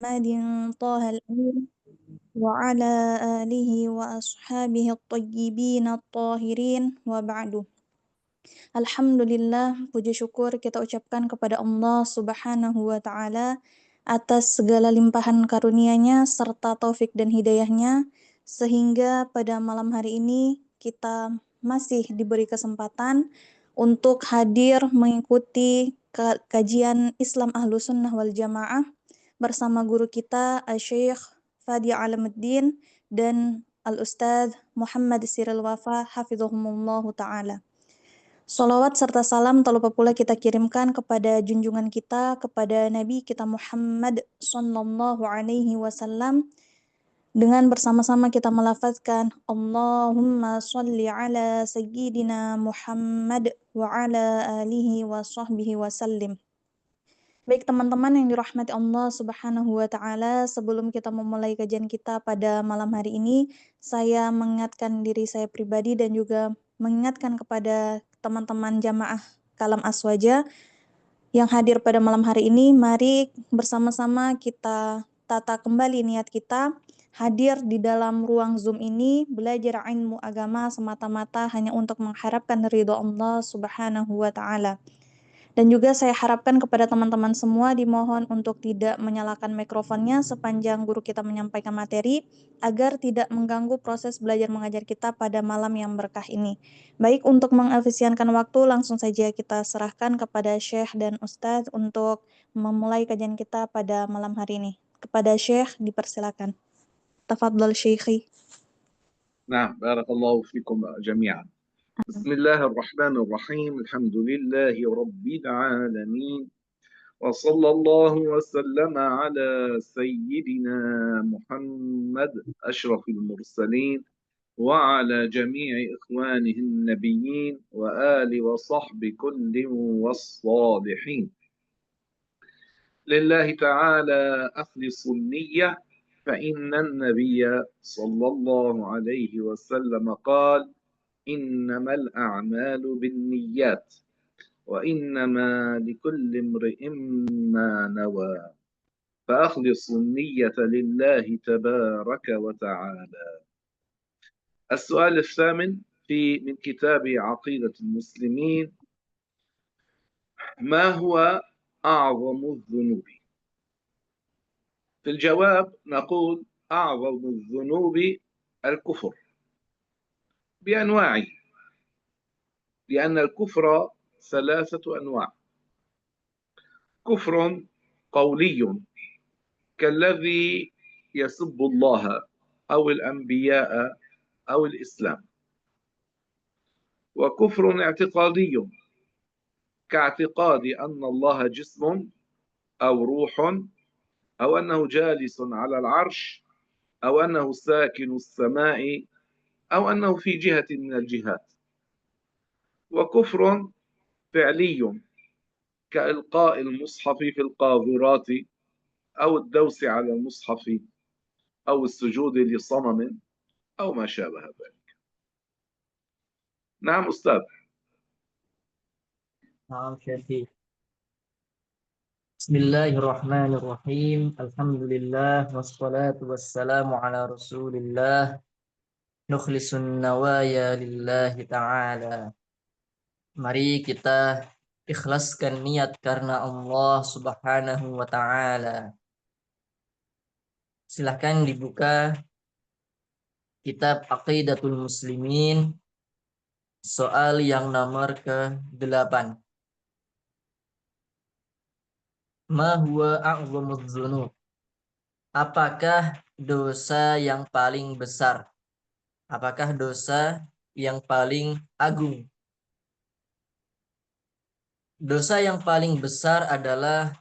محمد طه الأمين وعلى آله وأصحابه الطيبين الطاهرين وبعد. Alhamdulillah, puji syukur kita ucapkan kepada Allah Subhanahu wa Ta'ala atas segala limpahan karunia-Nya serta taufik dan hidayah-Nya, sehingga pada malam hari ini kita masih diberi kesempatan untuk hadir mengikuti kajian Islam Ahlus Sunnah wal Jamaah bersama guru kita Syekh Fadi Alamuddin dan Al-Ustadz Muhammad Siril Wafa hafizahumullahu ta'ala. Salawat serta salam tak lupa pula kita kirimkan kepada junjungan kita, kepada Nabi kita Muhammad sallallahu alaihi wasallam, dengan bersama-sama kita melafazkan Allahumma sholli ala sayyidina Muhammad wa ala alihi wa sahbihi wasallim. Baik teman-teman yang dirahmati Allah Subhanahu wa Ta'ala, sebelum kita memulai kajian kita pada malam hari ini, saya mengingatkan diri saya pribadi dan juga mengingatkan kepada teman-teman jamaah Kalam Aswaja yang hadir pada malam hari ini. Mari bersama-sama kita tata kembali niat kita hadir di dalam ruang Zoom ini, belajar ilmu agama semata-mata hanya untuk mengharapkan ridho Allah Subhanahu wa Ta'ala. Dan juga saya harapkan kepada teman-teman semua dimohon untuk tidak menyalakan mikrofonnya sepanjang guru kita menyampaikan materi, agar tidak mengganggu proses belajar mengajar kita pada malam yang berkah ini. Baik, untuk mengefisienkan waktu, langsung saja kita serahkan kepada Syekh dan Ustadz untuk memulai kajian kita pada malam hari ini. Kepada Syekh, dipersilakan. Tafadhal Syekhi. نعم بارك الله فيكم جميعا. بسم الله الرحمن الرحيم. الحمد لله رب العالمين، وصلى الله وسلم على سيدنا محمد أشرف المرسلين وعلى جميع إخوانه النبيين وآل وصحب كل والصالحين. لله تعالى أخلص النية، فإن النبي صلى الله عليه وسلم قال: إنما الأعمال بالنيات وإنما لكل امرئ ما نوى، فأخلص النية لله تبارك وتعالى. السؤال الثامن من كتاب عقيدة المسلمين: ما هو أعظم الذنوب؟ في الجواب نقول: أعظم الذنوب الكفر بأنواعه، لأن الكفر ثلاثة أنواع: كفر قولي كالذي يسب الله أو الأنبياء أو الإسلام، وكفر اعتقادي كاعتقاد أن الله جسم أو روح أو أنه جالس على العرش أو أنه ساكن السماء أو أنه في جهة من الجهات، وكفر فعلي كإلقاء المصحف في القاذورات أو الدوس على المصحف أو السجود لصنم أو ما شابه ذلك. نعم أستاذ. نعم شيخي. بسم الله الرحمن الرحيم. الحمد لله والصلاة والسلام على رسول الله. نخلص النوايا لله تعالى. Mari kita ikhlaskan niat karena Allah Subhanahu wa Ta'ala. Silahkan dibuka kitab Aqidatul Muslimin, soal yang nomor ke-8. Ma huwa a'zamudz dzunub? Apakah dosa yang paling besar? Apakah dosa yang paling agung? Dosa yang paling besar adalah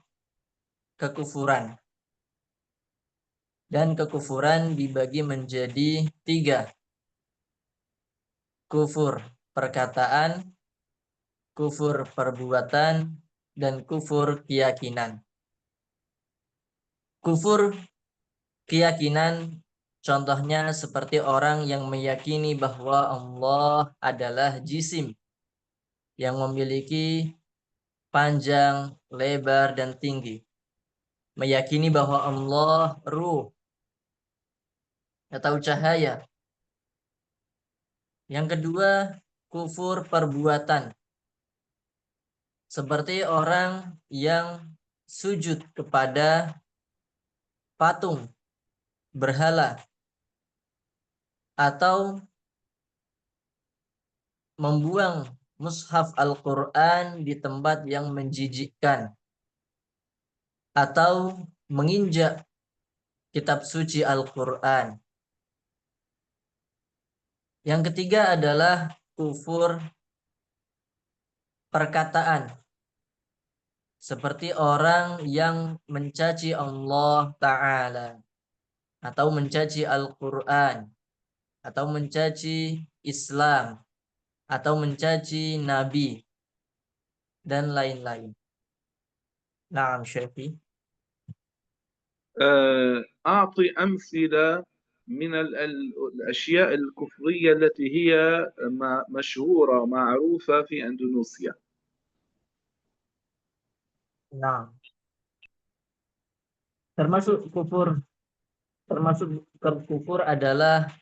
kekufuran. Dan kekufuran dibagi menjadi 3. Kufur perkataan, kufur perbuatan, dan kufur keyakinan. Kufur keyakinan contohnya seperti orang yang meyakini bahwa Allah adalah jisim yang memiliki panjang, lebar, dan tinggi. meyakini bahwa Allah ruh atau cahaya. Yang kedua, kufur perbuatan. Seperti orang yang sujud kepada patung, berhala, atau membuang mushaf Al-Quran di tempat yang menjijikkan, atau menginjak kitab suci Al-Quran. Yang ketiga adalah kufur perkataan. Seperti orang yang mencaci Allah Ta'ala, atau mencaci Al-Quran, atau mencaci Islam, atau mencaci Nabi, dan lain-lain. Naam, Syafi'i. أعطي أمثلة من الأشياء الكفرية التي هي مشهورة معروفة في أندونيسيا. Nah, termasuk kufur adalah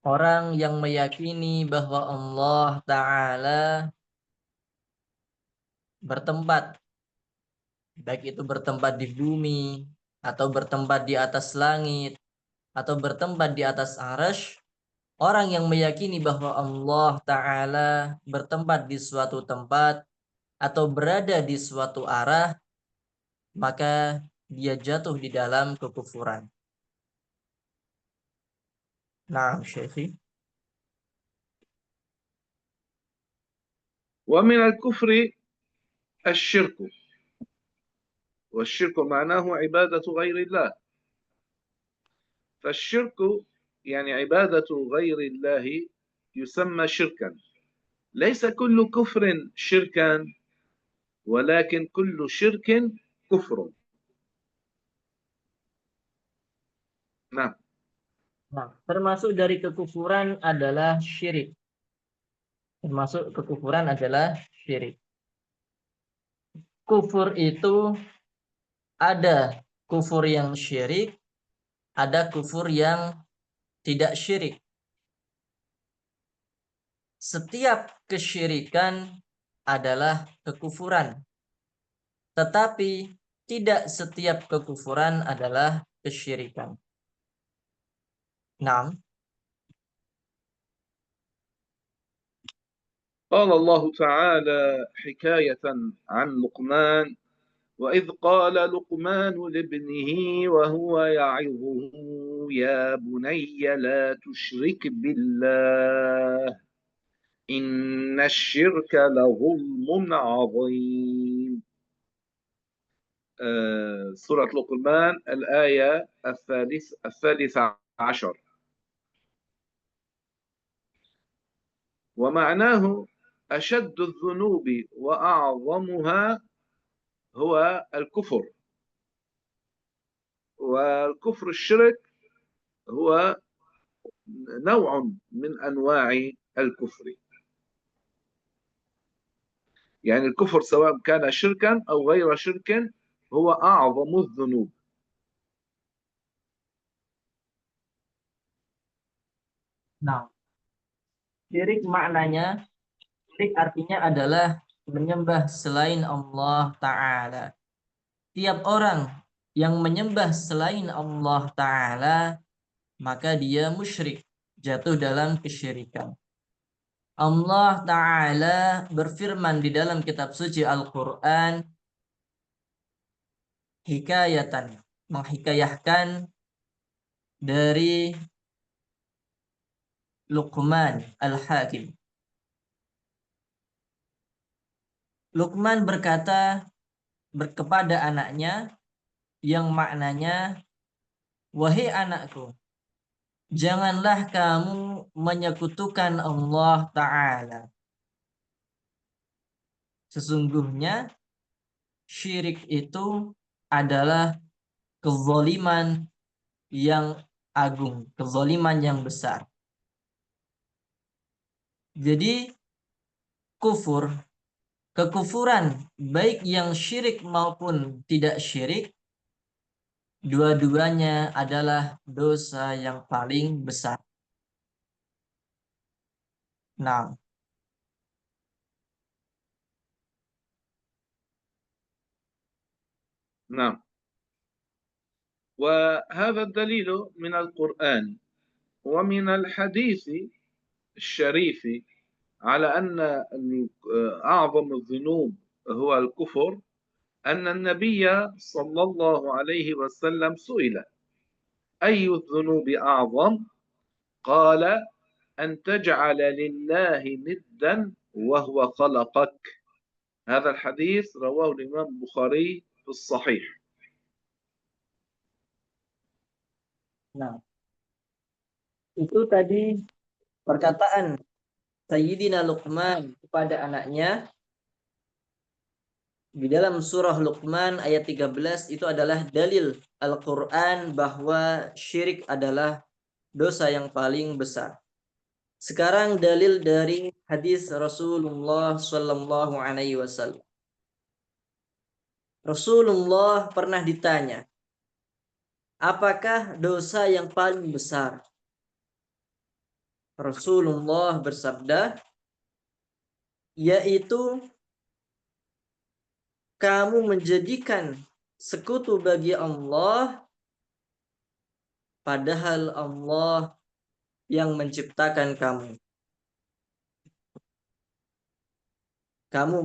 orang yang meyakini bahwa Allah Ta'ala bertempat, baik itu bertempat di bumi, atau bertempat di atas langit, atau bertempat di atas arasy. Orang yang meyakini bahwa Allah Ta'ala bertempat di suatu tempat atau berada di suatu arah, maka dia jatuh di dalam kekufuran. Nah, Syekhi. ومن الكفر الشرك، والشرك معناه عبادة غير الله. فالشرك يعني عبادة غير الله يسمى شركا. ليس كل كفر شركا، ولكن كل شرك كفر. نعم. Nah, termasuk dari kekufuran adalah syirik. Termasuk kekufuran adalah syirik. Kufur itu ada kufur yang syirik, ada kufur yang tidak syirik. Setiap kesyirikan adalah kekufuran, tetapi tidak setiap kekufuran adalah kesyirikan. 6. قال الله تعالى حكاية عن لقمان: وإذ قال لقمان لابنه وهو يعظه يا بني لا تشرك بالله إن الشرك لظلم عظيم. سورة لقمان الآية 13. ومعناه أشد الذنوب وأعظمها هو الكفر، والكفر الشرك هو نوع من أنواع الكفر. يعني الكفر سواء كان شركا أو غير شرك هو أعظم الذنوب. Nah, syirik artinya adalah menyembah selain Allah Ta'ala. Tiap orang yang menyembah selain Allah Ta'ala, maka dia musyrik, jatuh dalam kesyirikan. Allah Ta'ala berfirman di dalam kitab suci Al-Quran, hikayatan, menghikayahkan dari Luqman Al-Hakim. Luqman berkata kepada anaknya, yang maknanya, wahai anakku, janganlah kamu menyekutukan Allah Ta'ala. Sesungguhnya syirik itu adalah kezaliman yang agung, kezaliman yang besar. Jadi kekufuran baik yang syirik maupun tidak syirik Dua-duanya adalah dosa yang paling besar. Nah, نعم. وهذا الدليل من القرآن ومن الحديث الشريف على أن أعظم الذنوب هو الكفر، أن النبي صلى الله عليه وسلم سئل: أي الذنوب أعظم؟ قال: أن تجعل لله ندا وهو خلقك. هذا الحديث رواه الإمام البخاري في الصحيح. nah, itu tadi perkataan Sayyidina Luqman kepada anaknya di dalam surah Luqman ayat 13 itu adalah dalil Al-Quran bahwa syirik adalah dosa yang paling besar. Sekarang dalil dari hadis Rasulullah Sallallahu Alaihi Wasallam. Rasulullah pernah ditanya, apakah dosa yang paling besar? Rasulullah bersabda, yaitu kamu menjadikan sekutu bagi Allah, padahal Allah yang menciptakan kamu. Kamu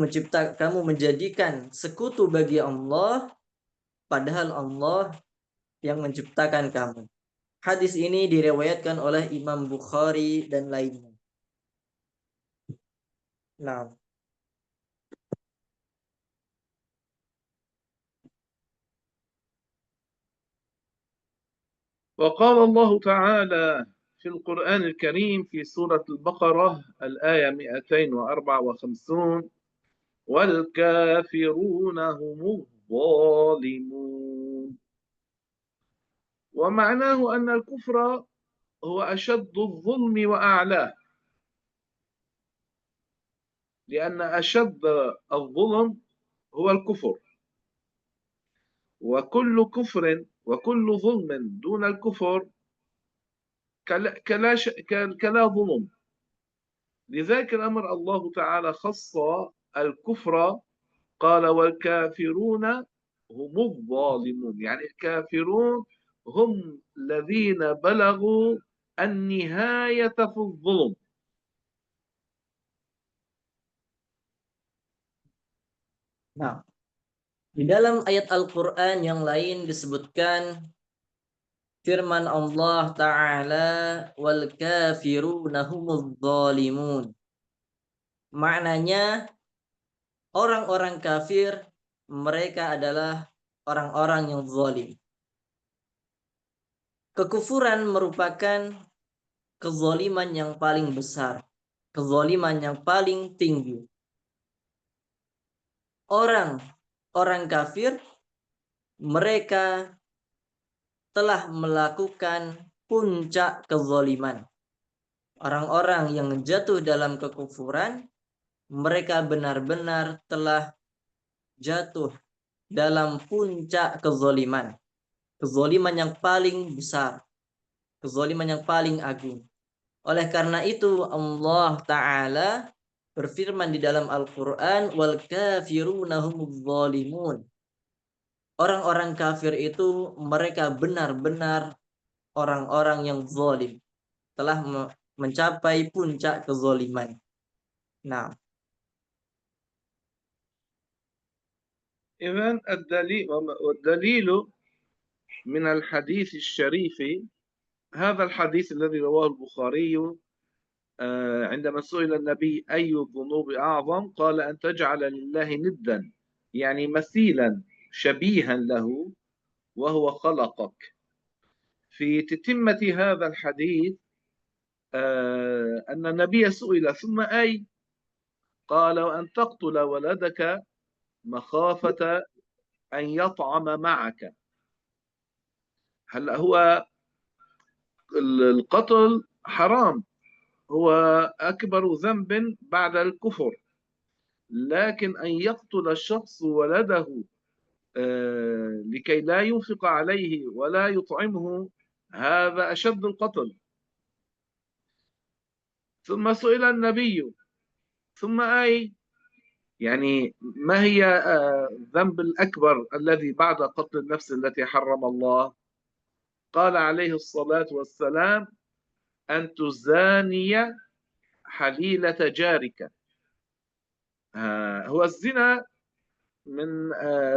menjadikan sekutu bagi Allah, padahal Allah yang menciptakan kamu. Hadis ini diriwayatkan oleh Imam Bukhari dan lainnya. Nah, وقال الله تعالى في القرآن الكريم في سورة البقرة الآية 254: والكافرون هم الظالمون. ومعناه أن الكفر هو أشد الظلم وأعلاه، لأن أشد الظلم هو الكفر، وكل كفر وكل ظلم دون الكفر كلا ظلم. لذلك الأمر الله تعالى خص الكفر، قال: والكافرون هم الظالمون، يعني الكافرون هم الذين بلغوا النهاية في الظلم. nah, di dalam ayat Al-Quran yang lain disebutkan firman Allah Ta'ala, wal kafiruna humudz zalimun. Maknanya orang-orang kafir mereka adalah orang-orang yang zalim. Kekufuran merupakan kezaliman yang paling besar, kezaliman yang paling tinggi. Orang kafir mereka telah melakukan puncak kezaliman. Orang-orang yang jatuh dalam kekufuran mereka benar-benar telah jatuh dalam puncak kezaliman. Kezaliman yang paling besar, kezaliman yang paling agung. Oleh karena itu Allah Ta'ala berfirman di dalam Al-Quran, wal kafiruna humudz zalimun. Orang-orang kafir itu mereka benar-benar orang-orang yang zalim, telah mencapai puncak kezaliman. Nah, إذن الدليل من الحديث الشريف هذا الحديث الذي رواه البخاري عندما سئل النبي أي الذنوب أعظم قال: أن تجعل لله ندا، يعني مثيلا شبيها له وهو خلقك. في تتمة هذا الحديث أن النبي سئل: ثم أي؟ قال: أن تقتل ولدك مخافة أن يطعم معك. هلا هو القتل حرام، هو أكبر ذنب بعد الكفر، لكن أن يقتل الشخص ولده لكي لا ينفق عليه ولا يطعمه، هذا أشد القتل. ثم سئل النبي: ثم أي، يعني ما هي الذنب الأكبر الذي بعد قتل النفس التي حرم الله؟ قال عليه الصلاة والسلام: أن تزاني حليلة جارك. هو الزنا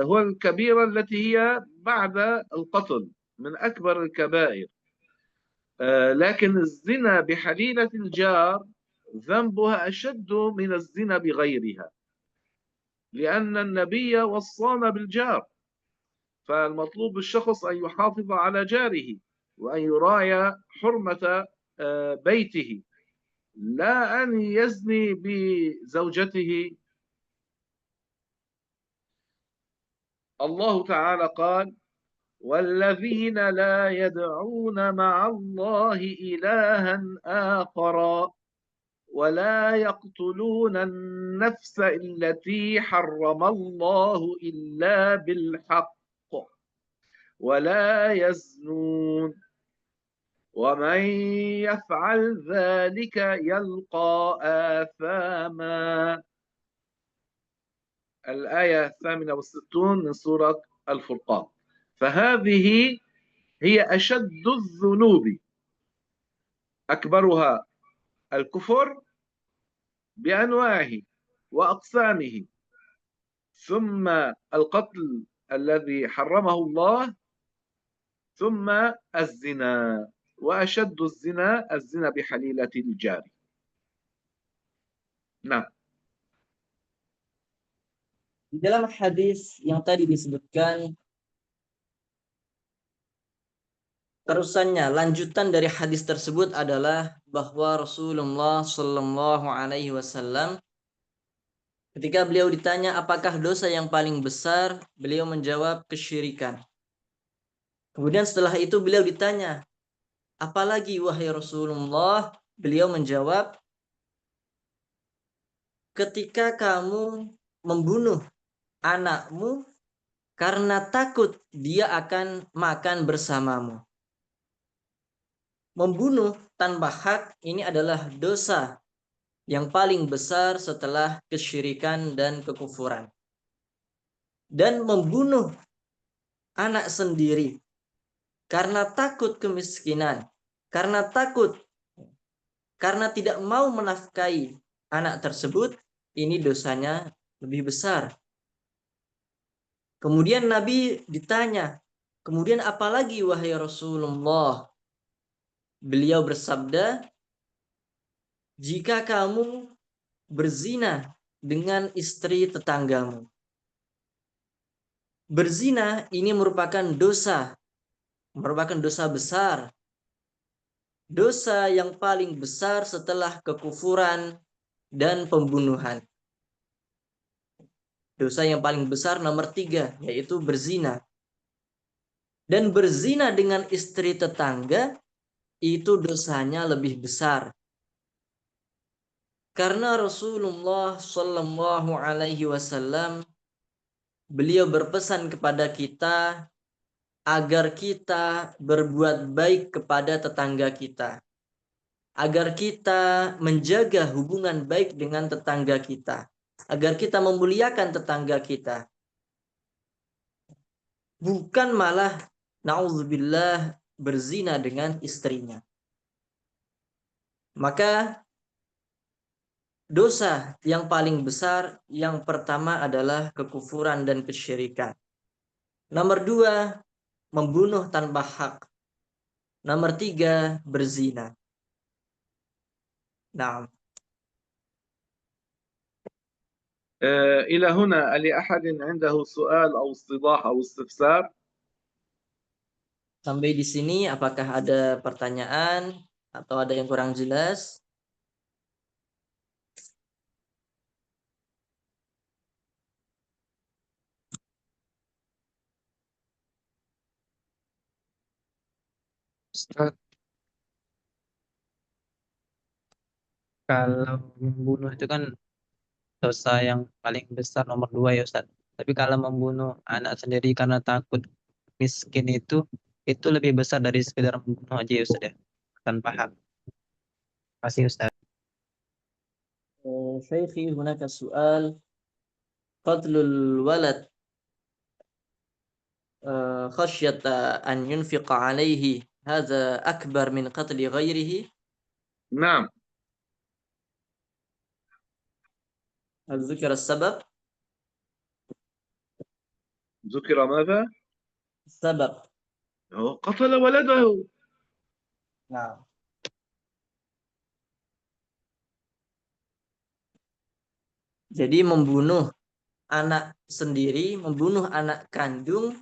هو الكبيرة التي هي بعد القتل، من أكبر الكبائر. لكن الزنا بحليلة الجار ذنبها أشد من الزنا بغيرها، لأن النبي وصانا بالجار. فالمطلوب بالشخص أن يحافظ على جاره وأن يراعي حرمة بيته، لا أن يزني بزوجته. الله تعالى قال: والذين لا يدعون مع الله إلها آخر ولا يقتلون النفس التي حرم الله إلا بالحق ولا يزنون ومن يفعل ذلك يلقى آثاما. الآية 68 من سورة الفرقان. فهذه هي أشد الذنوب، أكبرها الكفر بأنواعه وأقسامه، ثم القتل الذي حرمه الله، ثم الزنا، وأشد الزنا الزنا بحليلة الجار. نعم. Di dalam hadis yang tadi disebutkan, terusannya, lanjutan dari hadis tersebut adalah bahwa Rasulullah Shallallahu Alaihi Wasallam ketika beliau ditanya apakah dosa yang paling besar, beliau menjawab kesyirikan. Kemudian setelah itu beliau ditanya, apalagi wahai Rasulullah? Beliau menjawab, ketika kamu membunuh anakmu karena takut dia akan makan bersamamu. Membunuh tanpa hak ini adalah dosa yang paling besar setelah kesyirikan dan kekufuran. Dan membunuh anak sendiri karena takut kemiskinan, karena tidak mau menafkahi anak tersebut, ini dosanya lebih besar. Kemudian Nabi ditanya, kemudian apalagi wahai Rasulullah? Beliau bersabda, jika kamu berzina dengan istri tetanggamu. Berzina ini merupakan dosa besar. Dosa yang paling besar setelah kekufuran dan pembunuhan. Dosa yang paling besar nomor 3, yaitu berzina. Dan berzina dengan istri tetangga, itu dosanya lebih besar. Karena Rasulullah Shallallahu Alaihi Wasallam beliau berpesan kepada kita agar kita berbuat baik kepada tetangga kita, agar kita menjaga hubungan baik dengan tetangga kita, agar kita memuliakan tetangga kita, bukan malah na'udzubillah berzina dengan istrinya. Maka dosa yang paling besar yang pertama adalah kekufuran dan kesyirikan. Nomor 2, membunuh tanpa hak. Nomor 3, berzina. Nah, إلى هنا لأحد عنده سؤال أو استيضاح أو استفسار؟ sampai di sini apakah ada pertanyaan atau ada yang kurang jelas? Ustaz, kalau membunuh itu kan dosa yang paling besar nomor 2 ya Ustaz. Tapi kalau membunuh anak sendiri karena takut miskin itu lebih besar dari sekedar membunuh aja ya Ustaz ya. Tanpa hak. Pasti Ustaz. شيخي هناك سؤال قتل الولد خشية أن ينفق عليه هذا أكبر من قتل غيره نعم. هل ذكر السبب؟ ذكر ماذا؟ السبب هو قتل ولده. نعم. Jadi membunuh anak sendiri, membunuh anak kandung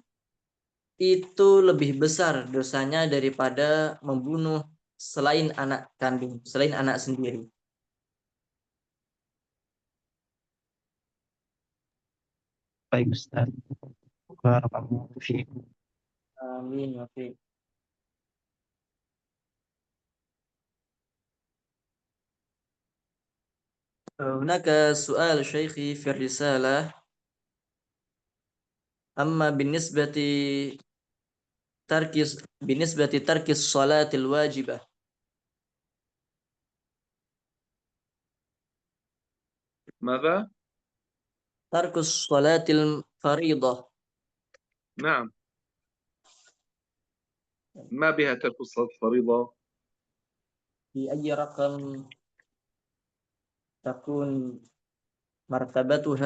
itu lebih besar dosanya daripada membunuh selain anak kandung, selain anak sendiri. Baik Ustaz. Barakallahu fiikum. Amin. Oke. هناك سؤال شيخي في الرسالة أما بالنسبة ترك الصلاة الواجبة ماذا؟ ترك الصلاة الفريضة نعم. ما بها ترك الصلاة الفريضة؟ في أي رقم تكون مرتبته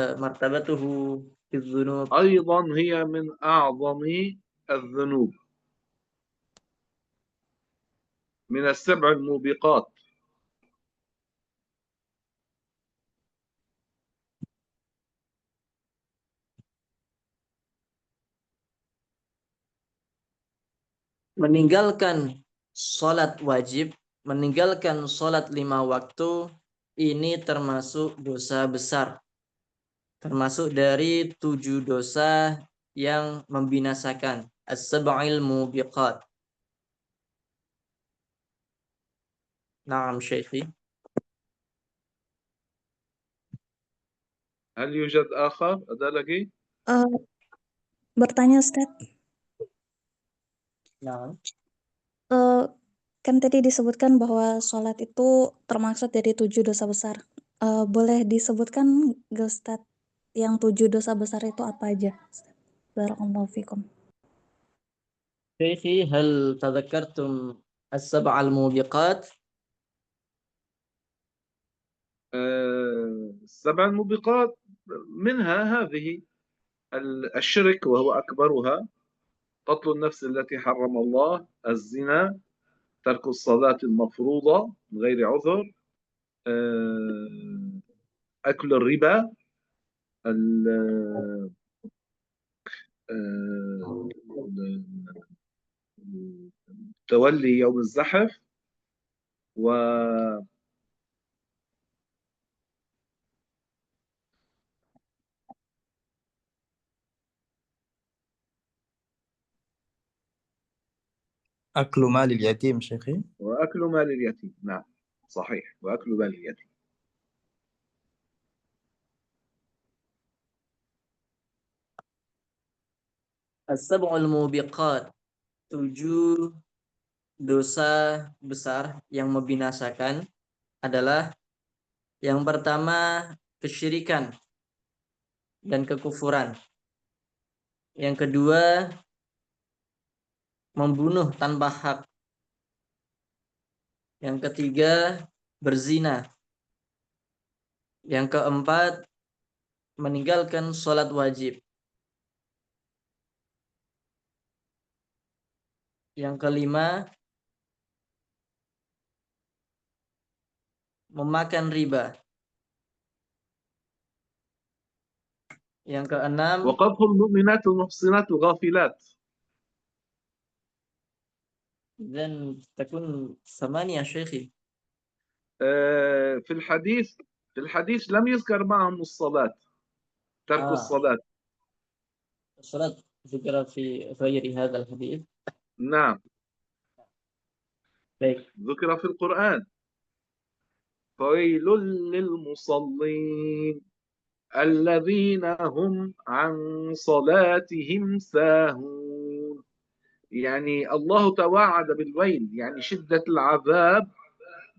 في الذنوب؟ أيضا هي من أعظم الذنوب، من السبع الموبقات. Meninggalkan sholat wajib, meninggalkan sholat 5 waktu, ini termasuk dosa besar. Termasuk dari 7 dosa yang membinasakan. As-sab'il mubiqat. Naam Syekhi. هل يوجد آخر؟ ada lagi؟ Bertanya Ustaz, Naam. kan tadi disebutkan bahwa sholat itu termasuk dari 7 dosa besar. Boleh disebutkan nggak Ustaz, yang 7 dosa besar itu apa aja? Barakallahu fikum. Syekhi, hal tadzakartum as-sab'al mubiqat? السبع الموبقات منها هذه الشرك وهو أكبرها، قتل النفس التي حرم الله، الزنا، ترك الصلاة المفروضة من غير عذر، أكل الربا، تولي يوم الزحف، و أكل مال اليتيم شيخي. وأكل مال اليتيم. نعم صحيح، وأكل مال اليتيم. As-sab'ul mubiqat, 7 dosa besar yang membinasakan adalah yang pertama kesyirikan dan kekufuran. Yang kedua membunuh tanpa hak. Yang ketiga berzina. Yang keempat meninggalkan sholat wajib. Yang kelima memakan riba. Yang keenam وقذف المؤمنات المحصنات الغافلات. dan takun ثمانية شيخي. في الحديث لم يذكر معهم الصلاة، ترك الصلاة. الصلاة ذكر في غير هذا الحديث. نعم. Baik. ذكر في القرآن. فويل للمصلين. الذين هم عن صلاتهم ساهون. يعني الله توعد بالويل، يعني شدة العذاب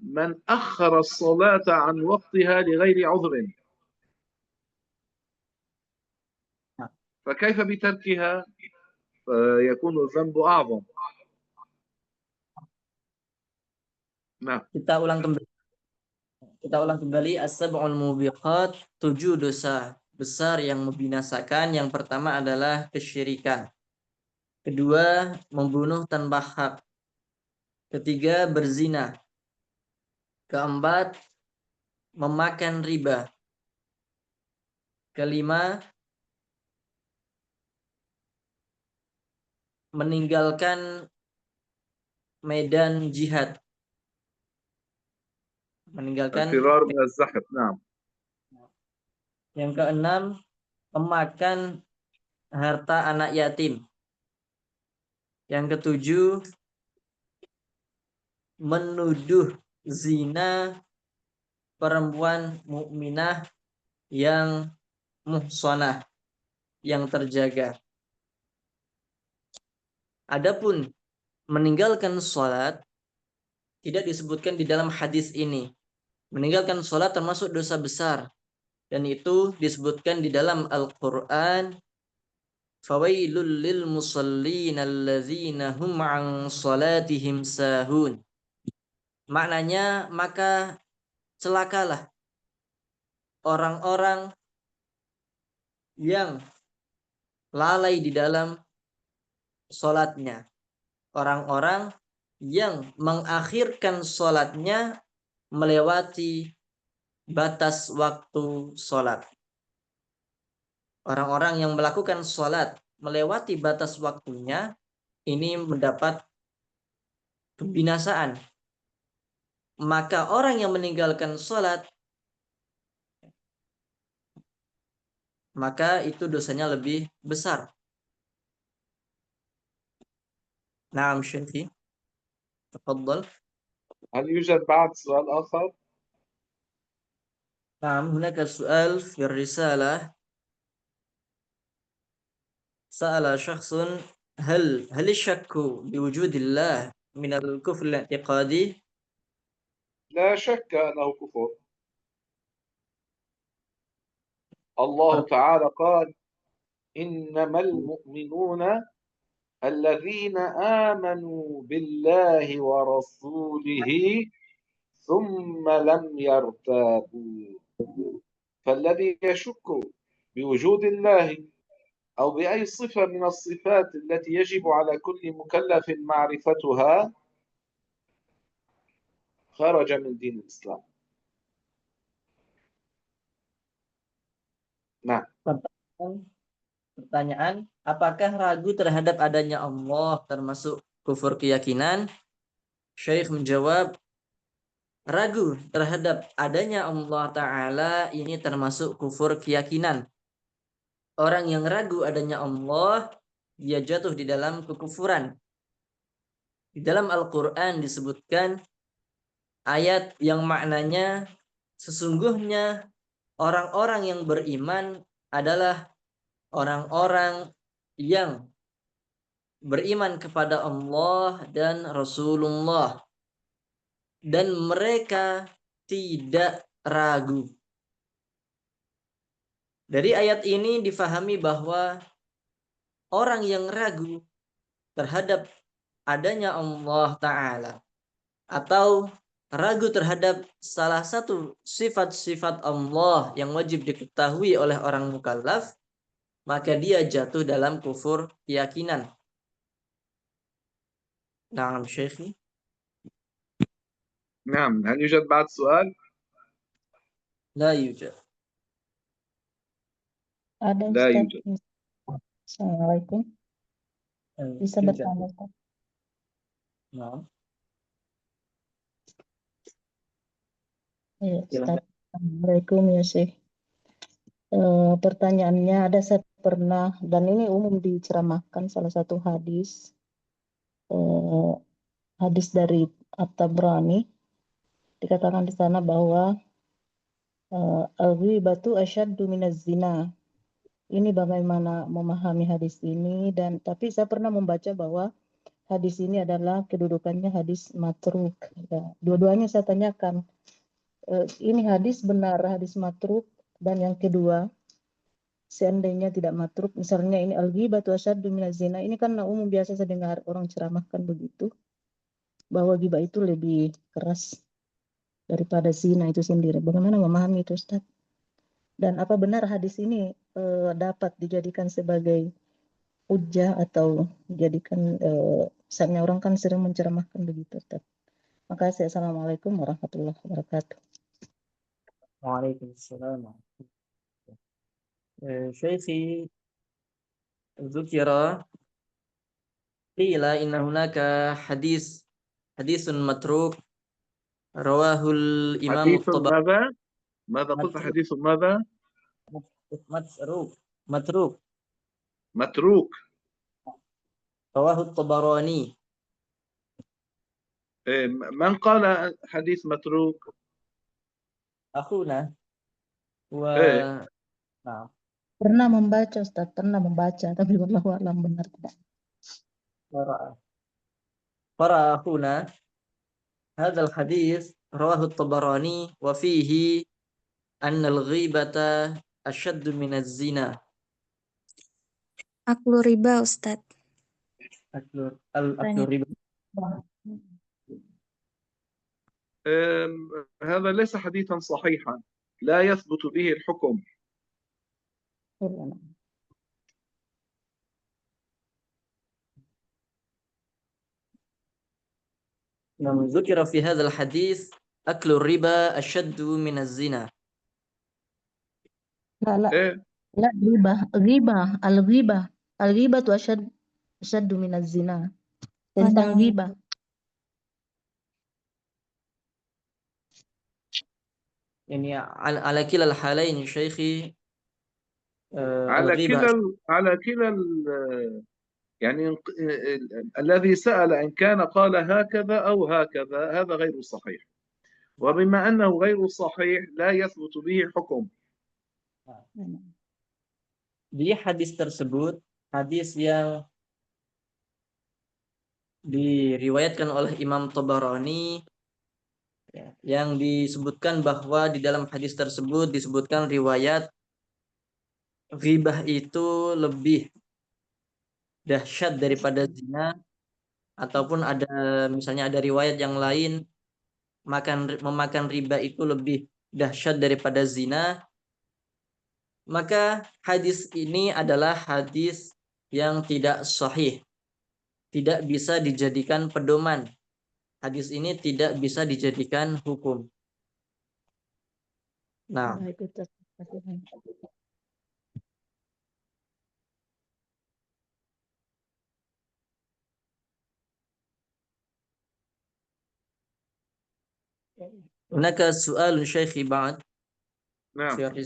من أخر الصلاة عن وقتها لغير عذر، فكيف بتركها؟ فيكون الذنب أعظم. نعم. Kita ulang kembali as-sab'ul mubiqat, 7 dosa besar yang membinasakan. Yang pertama adalah kesyirikan. Kedua, membunuh tanpa hak. Ketiga, berzina. Keempat, memakan riba. Kelima, meninggalkan medan jihad. الفرار من الزحف. نعم. Yang keenam, memakan harta anak yatim. Yang ketujuh, menuduh zina perempuan mukminah yang muhsanah, yang terjaga. Adapun meninggalkan sholat tidak disebutkan di dalam hadis ini. Meninggalkan sholat termasuk dosa besar, dan itu disebutkan di dalam Al-Quran. Fawailul lil musallin allazina hum an salatihim sahun. Maknanya, maka celakalah orang-orang yang lalai di dalam sholatnya. Orang-orang yang mengakhirkan sholatnya melewati batas waktu sholat. Orang-orang yang melakukan sholat melewati batas waktunya, ini mendapat kebinasaan. Maka orang yang meninggalkan sholat, maka itu dosanya lebih besar. Naam Syekhi, tafadhal. هل يوجد بعد سؤال آخر؟ نعم، هناك سؤال في الرسالة. سأل شخص: هل الشك بوجود الله من الكفر الاعتقادي؟ لا شك أنه كفر. الله تعالى قال: إنما المؤمنون الذين آمنوا بالله ورسوله ثم لم يرتابوا. فالذي يشك بوجود الله أو بأي صفة من الصفات التي يجب على كل مكلف معرفتها خرج من دين الإسلام. نعم. Pertanyaan, apakah ragu terhadap adanya Allah termasuk kufur keyakinan? Syekh menjawab, ragu terhadap adanya Allah Ta'ala ini termasuk kufur keyakinan. Orang yang ragu adanya Allah, dia jatuh di dalam kekufuran. Di dalam Al-Quran disebutkan ayat yang maknanya, sesungguhnya orang-orang yang beriman adalah orang-orang yang beriman kepada Allah dan Rasulullah, dan mereka tidak ragu. Dari ayat ini difahami bahwa orang yang ragu terhadap adanya Allah Ta'ala, atau ragu terhadap salah satu sifat-sifat Allah yang wajib diketahui oleh orang mukallaf, maka dia jatuh dalam kufur keyakinan. Naam Syekhi. نعم. هل يوجد بعد سؤال؟ La yujad. Ada لا Ustaz. يوجد. Assalamualaikum. Bisa bertanya Ustaz? Naam. Iya Ustaz. Assalamualaikum ya Syekh. Pertanyaannya, ada saya pernah, dan ini umum diceramahkan salah satu hadis, hadis dari At-Tabrani, dikatakan di sana bahwa Al-ghibatu asyaddu minaz zina. Ini bagaimana memahami hadis ini, dan tapi saya pernah membaca bahwa hadis ini adalah kedudukannya hadis matruk. Ya, dua-duanya saya tanyakan. Ini hadis benar hadis matruk, dan yang kedua, seandainya tidak matruk, misalnya ini al-ghibatu asyaddu minaz zina, ini kan umum biasa saya dengar orang ceramahkan begitu, bahwa ghibah itu lebih keras daripada zina itu sendiri. Bagaimana memahami itu, Ustaz? Dan apa benar hadis ini dapat dijadikan sebagai hujjah atau dijadikan misalnya orang kan sering menceramahkan begitu, Ustaz. Makasih. Assalamualaikum warahmatullahi wabarakatuh. Waalaikumsalam. Syekhi ذكر قيل إن هناك حديث متروك رواه الإمام حديث الطبراني. ماذا؟ ماذا قلت؟ متروك حديث ماذا؟ متروك متروك. رواه الطبراني. من قال حديث متروك؟ أخونا و نعم. Pernah membaca, Ustaz, pernah membaca, tapi wallahu a'lam benar tidak. قرأ أخونا هذا الحديث رواه الطبراني وفيه أن الغيبة أشد من الزنا. Aklu riba, Ustadz. أكل الربا. هذا ليس حديثا صحيحا، لا يثبت به الحكم. ذكر في هذا الحديث أكل الربا أشد من الزنا. لا إيه؟ لا، al-ghibah tu asyaddu minaz zina. Tentang ghibah. يعني على كلا الحالين شيخي الغيبة على كلا يعني الذي سأل إن كان قال هكذا أو هكذا هذا غير صحيح، وبما أنه غير صحيح لا يثبت به حكم. Di hadis tersebut, hadis yang diriwayatkan oleh Imam Tabarani, yang disebutkan bahwa di dalam hadis tersebut disebutkan riwayat ghibah itu lebih dahsyat daripada zina, ataupun ada misalnya ada riwayat yang lain memakan riba itu lebih dahsyat daripada zina, maka hadis ini adalah hadis yang tidak sahih, tidak bisa dijadikan pedoman. Hadis ini tidak bisa dijadikan hukum. Nah, هناك سؤال شيخي بعد. نعم.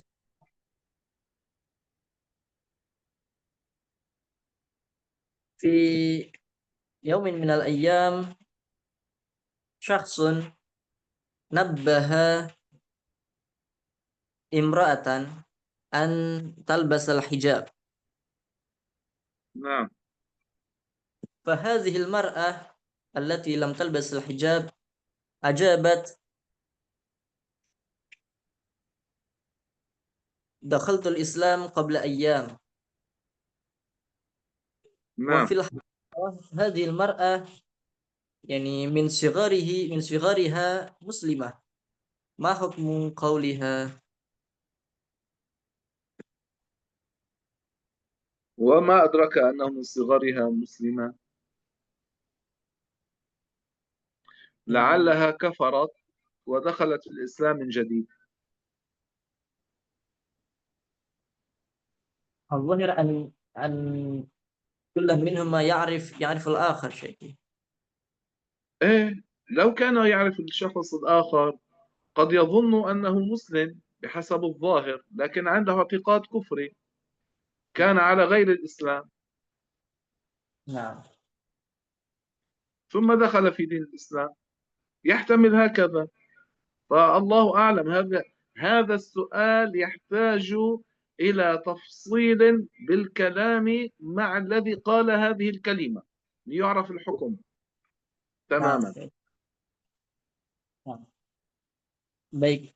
في يوم من الأيام شخص نبه امرأة أن تلبس الحجاب. نعم. فهذه المرأة التي لم تلبس الحجاب أجابت: دخلت الإسلام قبل أيام. نعم. وفي الحقيقة هذه المرأة يعني من صغرها مسلمة. ما حكم قولها؟ وما أدرك أنه من صغرها مسلمة؟ لعلها كفرت ودخلت في الإسلام من جديد. الظاهر أن كل منهما يعرف الآخر شيء. إيه، لو كان يعرف الشخص الآخر قد يظن أنه مسلم بحسب الظاهر، لكن عنده اعتقاد كفري، كان على غير الإسلام. نعم. ثم دخل في دين الإسلام، يحتمل هكذا، فالله أعلم. هذا السؤال يحتاج إلى تفصيل بالكلام مع الذي قال هذه الكلمة ليعرف الحكم Nah, تماما. oke. Nah, baik.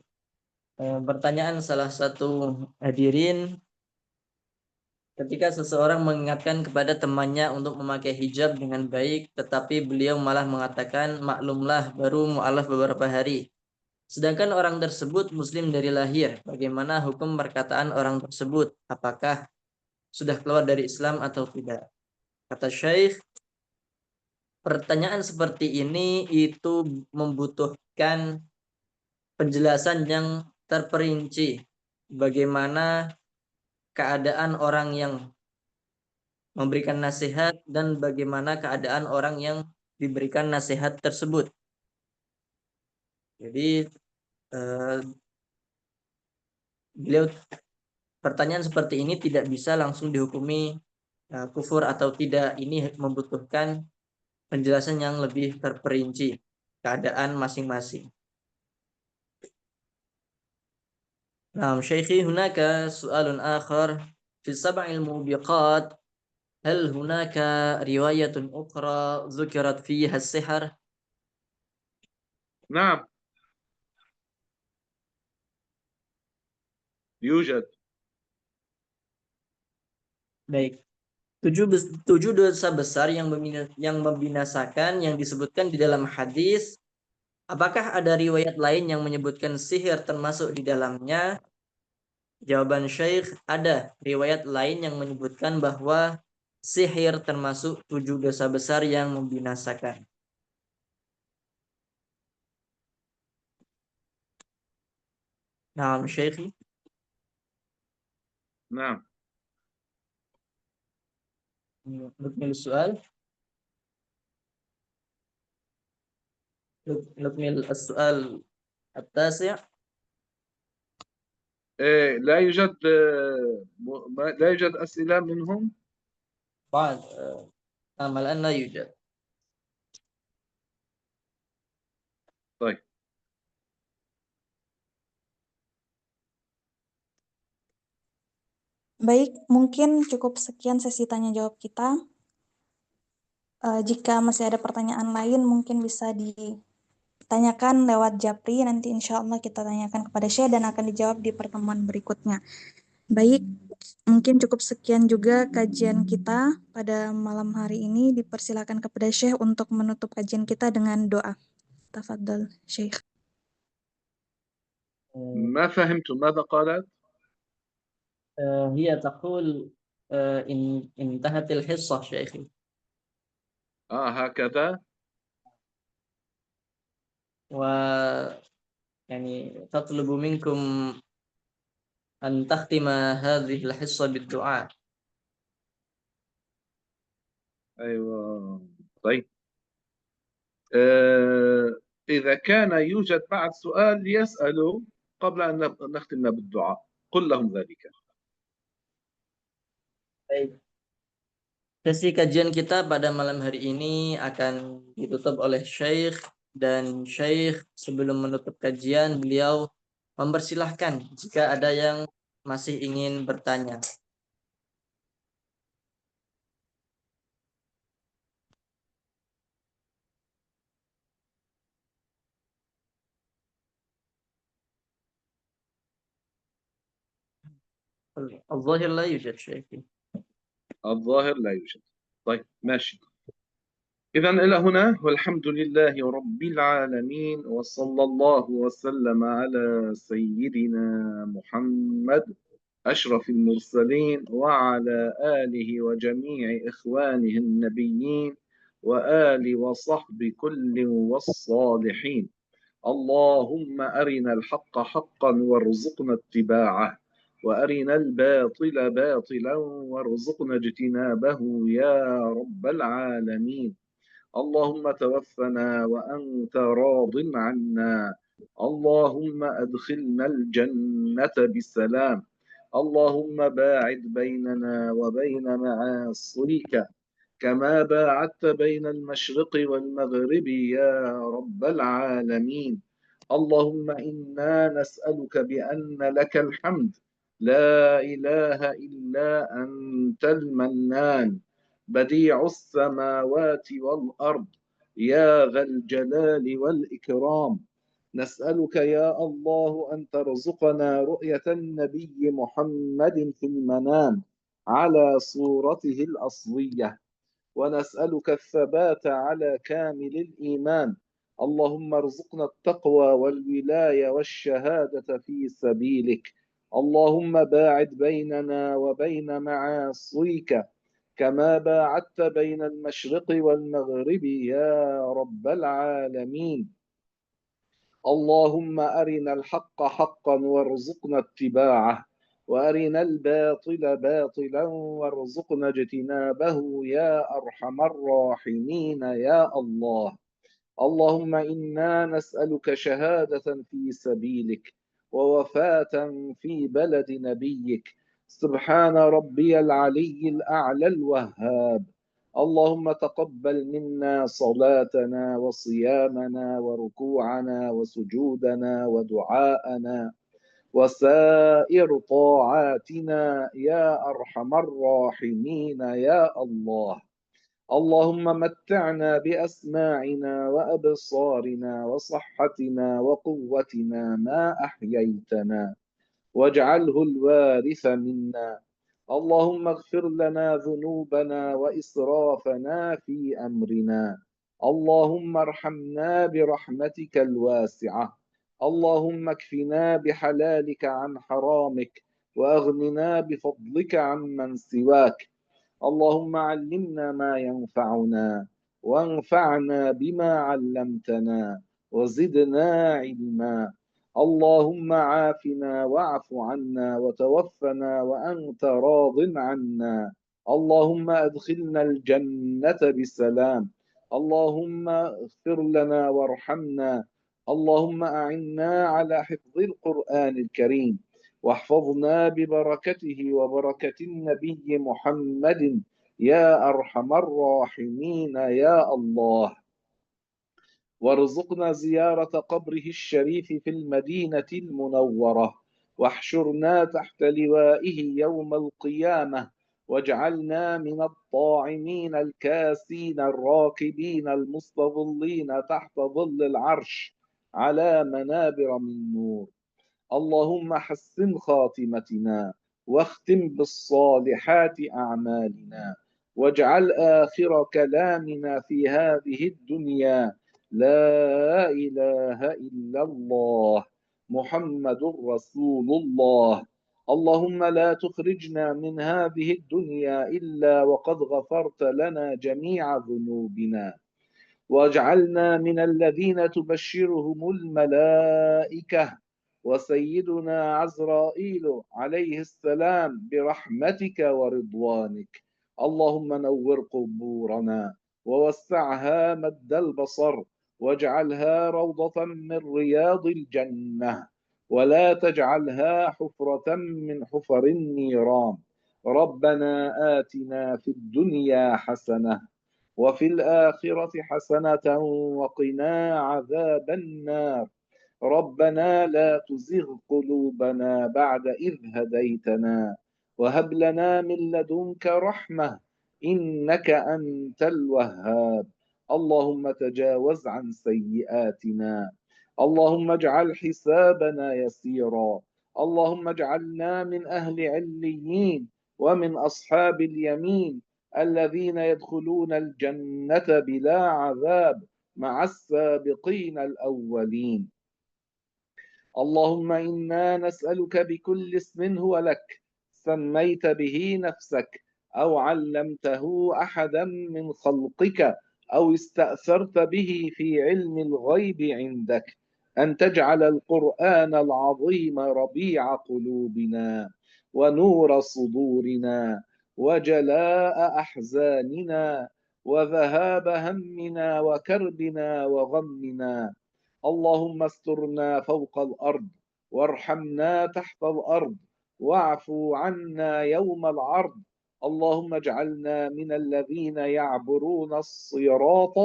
Pertanyaan salah satu hadirin, ketika seseorang mengingatkan kepada temannya untuk memakai hijab dengan baik, tetapi beliau malah mengatakan, maklumlah baru mu'alaf beberapa hari. Sedangkan orang tersebut muslim dari lahir. Bagaimana hukum perkataan orang tersebut? Apakah sudah keluar dari Islam atau tidak? Kata Syekh, pertanyaan seperti ini itu membutuhkan penjelasan yang terperinci. Bagaimana keadaan orang yang memberikan nasihat dan bagaimana keadaan orang yang diberikan nasihat tersebut. Jadi beliau pertanyaan seperti ini tidak bisa langsung dihukumi kufur atau tidak. Ini membutuhkan penjelasan yang lebih terperinci keadaan masing-masing. Nah, Syekhi, hunaka su'alun akhar fi sab'il mubiqat. هل هناك رواية أخرى ذكرت فيها السحر؟ نعم يوجد. Baik. Tujuh dosa besar yang membinasakan yang disebutkan di dalam hadis. Apakah ada riwayat lain yang menyebutkan sihir termasuk di dalamnya? Jawaban Syekh, ada riwayat lain yang menyebutkan bahwa sihir termasuk 7 dosa besar yang membinasakan. Nah, Syekh. نعم. نكمل السؤال. نكمل السؤال التاسع. لا يوجد لا يوجد أسئلة منهم. بعد الآن لا يوجد. طيب. Baik, mungkin cukup sekian sesi tanya jawab kita. Jika masih ada pertanyaan lain, mungkin bisa ditanyakan lewat Japri. Nanti insya Allah kita tanyakan kepada Syekh dan akan dijawab di pertemuan berikutnya. Baik, mungkin cukup sekian juga kajian kita pada malam hari ini. Dipersilakan kepada Syekh untuk menutup kajian kita dengan doa. Tafadhal, Syekh. ما فهمت ماذا قالت؟ هي تقول إن انتهت الحصة شيخي. هكذا. يعني تطلب منكم أن تختم هذه الحصة بالدعاء. أيوة. طيب. إذا كان يوجد بعد سؤال ليسألوا قبل أن نختم بالدعاء. قل لهم ذلك. Baik. Sesi kajian kita pada malam hari ini akan ditutup oleh Syekh, dan Syekh sebelum menutup kajian beliau mempersilahkan jika ada yang masih ingin bertanya. الظاهر لا يوجد شيء. الظاهر لا يوجد. طيب ماشي. إذا إلى هنا والحمد لله رب العالمين وصلى الله وسلم على سيدنا محمد أشرف المرسلين وعلى آله وجميع إخوانه النبيين وآل وصحب كل والصالحين. اللهم أرنا الحق حقا وارزقنا اتباعه وأرنا الباطل باطلا وارزقنا اجتنابه يا رب العالمين. اللهم توفنا وأنت راض عنا. اللهم أدخلنا الجنة بسلام. اللهم باعد بيننا وبين معاصيك كما باعدت بين المشرق والمغرب يا رب العالمين. اللهم إنا نسألك بأن لك الحمد لا إله إلا أنت المنان بديع السماوات والأرض يا ذا الجلال والإكرام. نسألك يا الله أن ترزقنا رؤية النبي محمد في المنام على صورته الأصلية، ونسألك الثبات على كامل الإيمان. اللهم ارزقنا التقوى والولاية والشهادة في سبيلك. اللهم باعد بيننا وبين معاصيك كما باعدت بين المشرق والمغرب يا رب العالمين. اللهم أرنا الحق حقا وارزقنا اتباعه، وأرنا الباطل باطلا وارزقنا اجتنابه يا أرحم الراحمين يا الله. اللهم إنا نسألك شهادة في سبيلك ووفاة في بلد نبيك. سبحان ربي العلي الأعلى الوهاب. اللهم تقبل منا صلاتنا وصيامنا وركوعنا وسجودنا ودعاءنا وسائر طاعاتنا يا أرحم الراحمين يا الله. اللهم متعنا بأسماعنا وأبصارنا وصحتنا وقوتنا ما أحييتنا، واجعله الوارث منا. اللهم اغفر لنا ذنوبنا وإسرافنا في أمرنا. اللهم ارحمنا برحمتك الواسعة. اللهم اكفنا بحلالك عن حرامك، وأغننا بفضلك عمن سواك. اللهم علمنا ما ينفعنا، وانفعنا بما علمتنا، وزدنا علما. اللهم عافنا واعف عنا وتوفنا وأنت راض عنا. اللهم أدخلنا الجنة بسلام. اللهم اغفر لنا وارحمنا. اللهم أعنا على حفظ القرآن الكريم، واحفظنا ببركته وبركة النبي محمد يا أرحم الراحمين يا الله. وارزقنا زيارة قبره الشريف في المدينة المنورة، واحشرنا تحت لوائه يوم القيامة، واجعلنا من الطاعمين الكاسين الراكبين المستظلين تحت ظل العرش على منابر من نور. اللهم حسن خاتمتنا، واختم بالصالحات أعمالنا، واجعل آخر كلامنا في هذه الدنيا لا إله إلا الله محمد رسول الله. اللهم لا تخرجنا من هذه الدنيا إلا وقد غفرت لنا جميع ذنوبنا، واجعلنا من الذين تبشرهم الملائكة وسيدنا عزرائيل عليه السلام برحمتك ورضوانك. اللهم نور قبورنا ووسعها مد البصر، واجعلها روضة من رياض الجنة، ولا تجعلها حفرة من حفر النيران. ربنا آتنا في الدنيا حسنة وفي الآخرة حسنة وقنا عذاب النار. ربنا لا تزغ قلوبنا بعد إذ هديتنا، وهب لنا من لدنك رحمة إنك أنت الوهاب. اللهم تجاوز عن سيئاتنا. اللهم اجعل حسابنا يسيرا. اللهم اجعلنا من أهل عليين ومن أصحاب اليمين الذين يدخلون الجنة بلا عذاب مع السابقين الأولين. اللهم إنا نسألك بكل اسم هو لك سميت به نفسك أو علمته أحدا من خلقك أو استأثرت به في علم الغيب عندك، أن تجعل القرآن العظيم ربيع قلوبنا ونور صدورنا وجلاء أحزاننا وذهاب همنا وكربنا وغمنا. اللهم استرنا فوق الأرض، وارحمنا تحت الأرض، واعفو عنا يوم العرض. اللهم اجعلنا من الذين يعبرون الصراط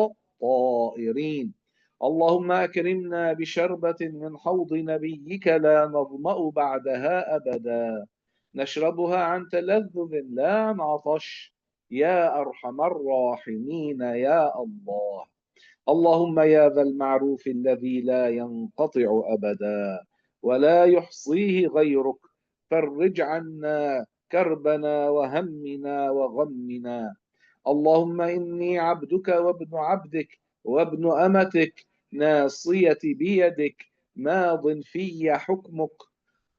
طائرين. اللهم أكرمنا بشربة من حوض نبيك لا نظمأ بعدها أبدا، نشربها عن تلذذ لا عن عطش، يا أرحم الراحمين يا الله. اللهم يا ذا المعروف الذي لا ينقطع أبدا ولا يحصيه غيرك، فرج عنا كربنا وهمنا وغمنا. اللهم إني عبدك وابن عبدك وابن أمتك، ناصيتي بيدك، ماض في حكمك،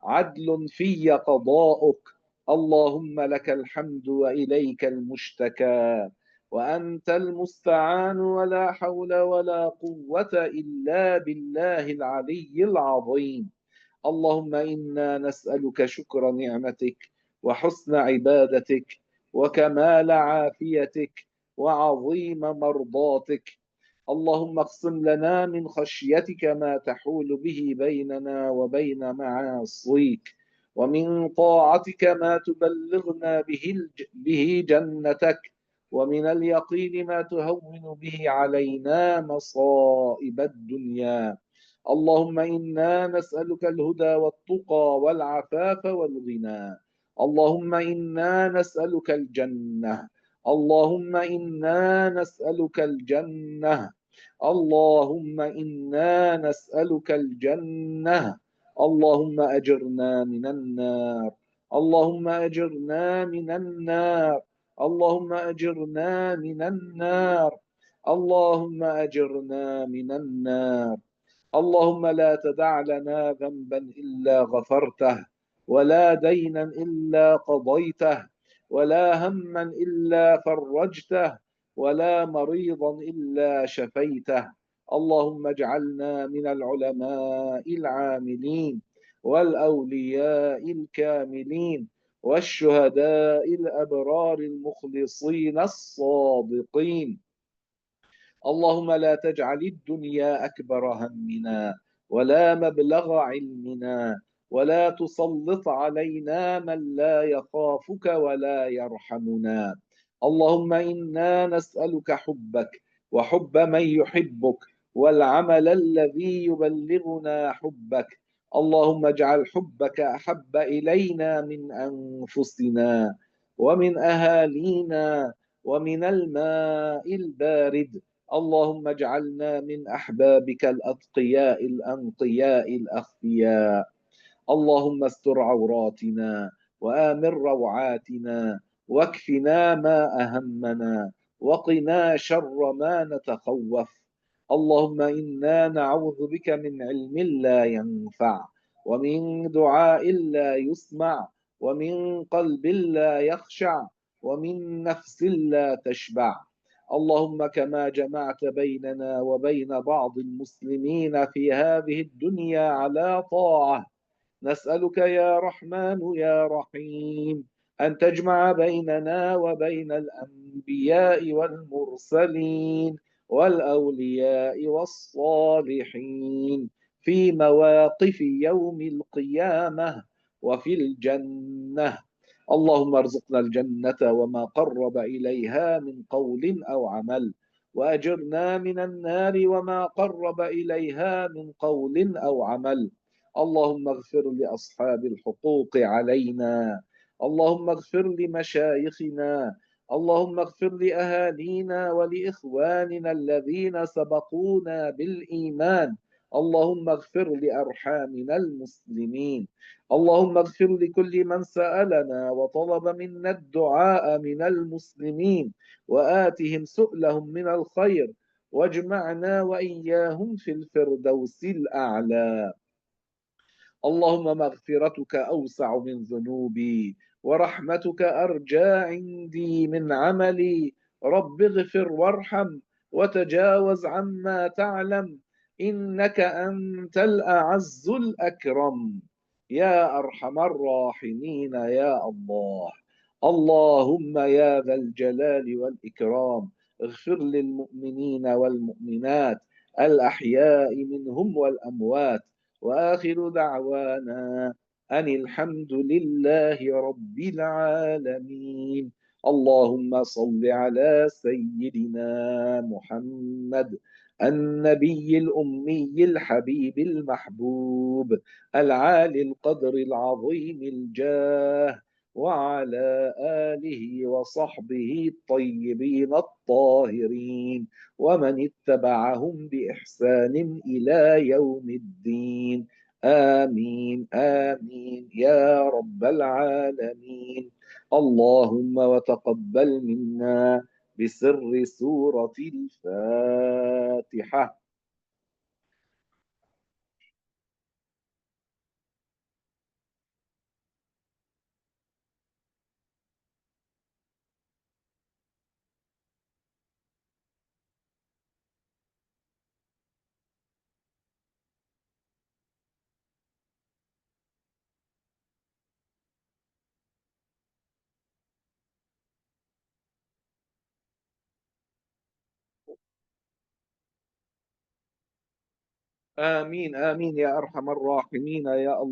عدل في قضاؤك. اللهم لك الحمد وإليك المشتكى، وأنت المستعان، ولا حول ولا قوة إلا بالله العلي العظيم. اللهم إنا نسألك شكر نعمتك وحسن عبادتك وكمال عافيتك وعظيم مرضاتك. اللهم اقسم لنا من خشيتك ما تحول به بيننا وبين معاصيك، ومن طاعتك ما تبلغنا به جنتك، ومن اليقين ما تهون به علينا مصائب الدنيا. اللهم إنا نسألك الهدى والتقى والعفاف والغنى. اللهم إنا نسألك الجنة. اللهم إنا نسألك الجنة. اللهم إنا نسألك الجنة. اللهم أجرنا من النار. اللهم أجرنا من النار. اللهم أجرنا من النار. اللهم أجرنا من النار. اللهم لا تدع لنا ذنبا إلا غفرته، ولا دينا إلا قضيته، ولا هما إلا فرجته، ولا مريضا إلا شفيته. اللهم اجعلنا من العلماء العاملين والأولياء الكاملين والشهداء الأبرار المخلصين الصادقين. اللهم لا تجعل الدنيا أكبر همنا ولا مبلغ علمنا، ولا تسلط علينا من لا يخافك ولا يرحمنا. اللهم إنا نسألك حبك وحب من يحبك والعمل الذي يبلغنا حبك. اللهم اجعل حبك أحب إلينا من أنفسنا ومن أهالينا ومن الماء البارد. اللهم اجعلنا من أحبابك الأتقياء الأنقياء الأخفياء. اللهم استر عوراتنا وآمن روعاتنا، واكفنا ما أهمنا، وقنا شر ما نتخوف. اللهم إنا نعوذ بك من علم لا ينفع، ومن دعاء لا يسمع، ومن قلب لا يخشع، ومن نفس لا تشبع. اللهم كما جمعت بيننا وبين بعض المسلمين في هذه الدنيا على طاعة، نسألك يا رحمن يا رحيم أن تجمع بيننا وبين الأنبياء والمرسلين والأولياء والصالحين في مواقف يوم القيامة وفي الجنة. اللهم ارزقنا الجنة وما قرب إليها من قول أو عمل، وأجرنا من النار وما قرب إليها من قول أو عمل. اللهم اغفر لأصحاب الحقوق علينا. اللهم اغفر لمشايخنا. اللهم اغفر لأهالينا ولإخواننا الذين سبقونا بالإيمان. اللهم اغفر لأرحامنا المسلمين. اللهم اغفر لكل من سألنا وطلب منا الدعاء من المسلمين، وآتهم سؤلهم من الخير، واجمعنا وإياهم في الفردوس الأعلى. اللهم مغفرتك أوسع من ذنوبي، ورحمتك أرجى عندي من عملي. رب اغفر وارحم وتجاوز عما تعلم، إنك أنت الأعز الأكرم يا أرحم الراحمين يا الله. اللهم يا ذا الجلال والإكرام اغفر للمؤمنين والمؤمنات الأحياء منهم والأموات، وآخر دعوانا أن الحمد لله رب العالمين. اللهم صل على سيدنا محمد النبي الأمي الحبيب المحبوب العالي القدر العظيم الجاه، وعلى آله وصحبه الطيبين الطاهرين، ومن اتبعهم بإحسان إلى يوم الدين. آمين آمين يا رب العالمين. اللهم وتقبل منا بسر سورة الفاتحة. آمين آمين يا أرحم الراحمين يا الله.